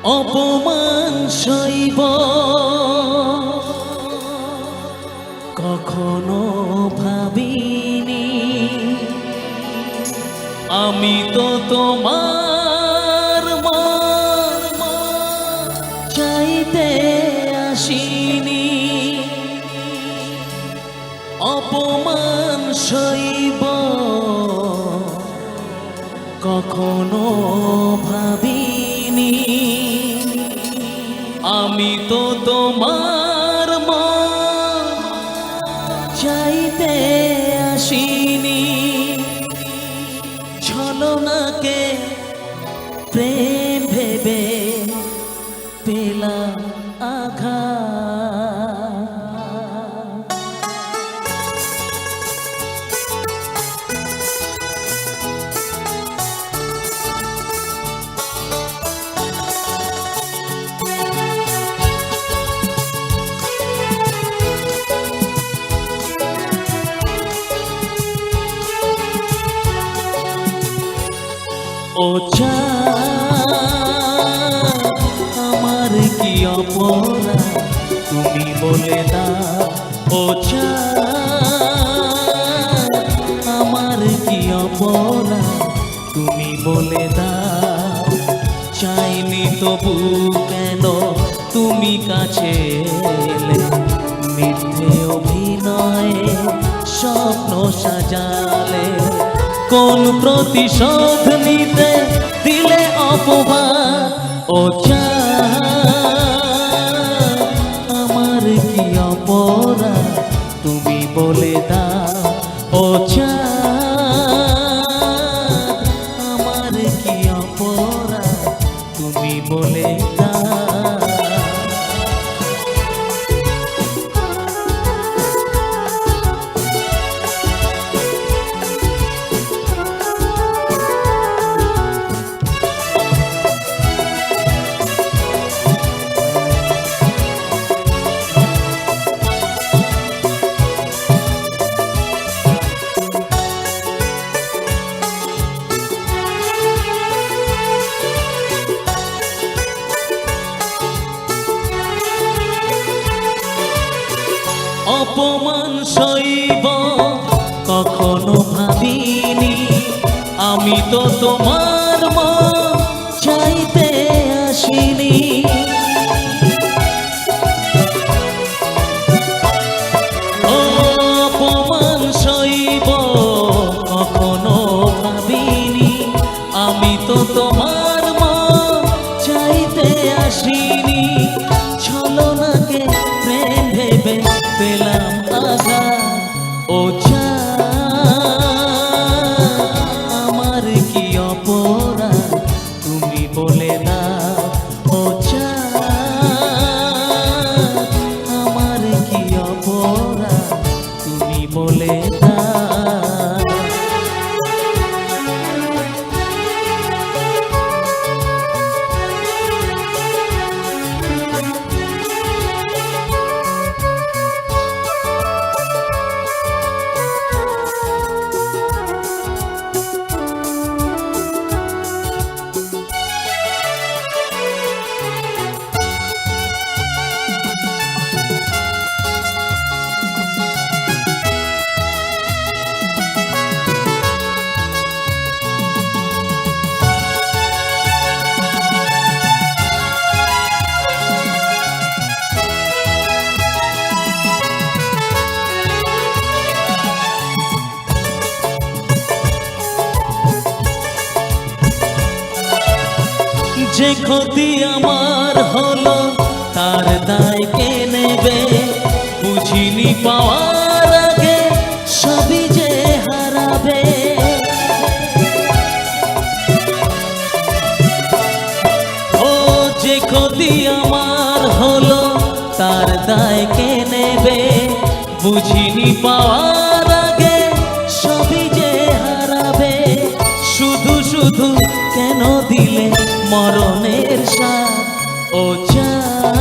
অপমান সইব কখনো ভাবিনি, আমি তো তোমার মন চাইতে আসিনি। অপমান সইব কখনো ভাবিনি, আমি তো তোমার মন চাইতে আসিনি। ছলনাকে প্রেম ভেবে পেলাম আঘাত। ও চাঁদ, আমার কি অপরাধ তুমি বলে দাও। ও চাঁদ, আমার কি অপরাধ তুমি বলে দাও। চাইনি তবু কেন তুমি কাছে এলে, মিথ্যে অভিনয়ে স্বপ্ন সাজালে। কোন প্রতিশোধ নিতে দিলে অপবাদ। ও চাঁদ, আমার কি অপরাধ তুমি বলে দাও। ও চাঁদ, আমার কি অপরাধ তুমি বলে দাও। অপমান সইব কখনো ভাবিনি, আমি তো তোমার মন চাইতে আসিনি। অপমান সইব কখনো ভাবিনি, আমি তো তোমার মন চাইতে আসিনি। ছলনাকে প্রেম ভেবে পেলাম আঘাত। ও চাঁদ, আমার কি অপরাধ তুমি বলে দাও। ও চাঁদ, আমার কি অপরাধ তুমি বলে দাও। যে ক্ষতি আমার হলো তার দায় কে নেবে, বুঝিনি পাওয়ার আগে সবই যে হারাবে। ও যে ক্ষতি আমার হলো তার দায় কে নেবে, বুঝিনি পাওয়ার আগে সবই যে হারাবে। শুধু শুধু কেন দিলে মরণের সাথ। ও চাঁদ,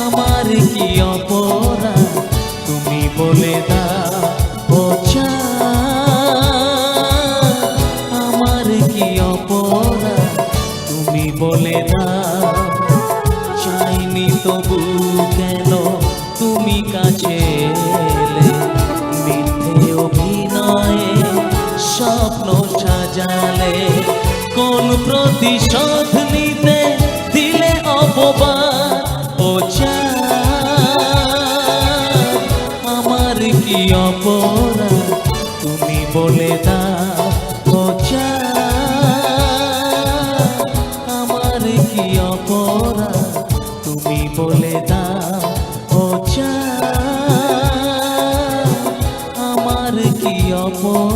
আমার কি অপরাধ তুমি বলে দাও। ও চাঁদ, আমার কি অপরাধ তুমি শোধ নিতে দিলে অপবাদ ও চাঁদ, আমার কি অপরাধ তুমি বলে দাও ও চাঁদ, আমার কি অপরাধ তুমি বলে দাও ও চাঁদ, আমার কি অপরাধ।